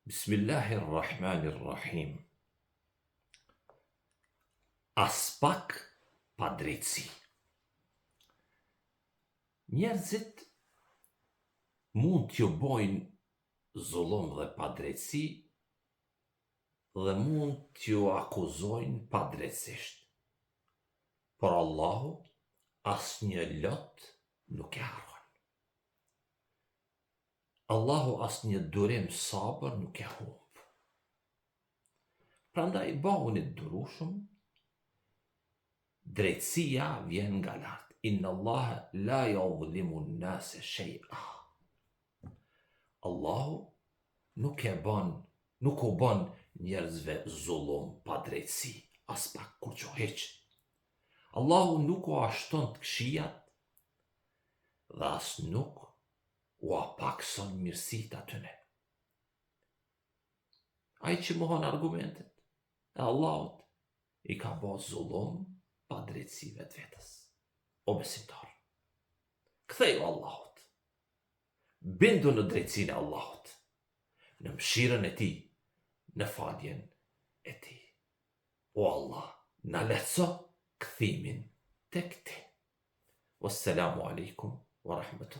Bismillahirrahmanirrahim. As pak pa drejtësi. Njerëzit mund t'ju bojnë zullum dhe pa drejtësi dhe mund t'ju akuzojnë pa drejtësisht. Por Allahu asnjë lot nuk e harron. Allahu asnjë durim sabër nuk e humb. Prandaj bëhuni të durueshëm. Drejtësia vjen nga lart. Inna Allaha la yudhlimu an-nase shay'a. Allahu nuk u bën njerëzve zullum pa drejtësi, as pak kurrë hiç. Allahu nuk u ashton të këqijat dhe as nuk u apakson mirësitë atyne. Ai që mohon argumentet e Allahut i ka bërë zullum pa drejtësi vetvetes. O besimtar, ktheu Allahut. Bindu në drejtësinë e Allahut, në mëshirën e tij, në faljen e tij. O Allah, na lehtëso kthimin tek ti. Wassalamu alaikum wa rahmatullahi.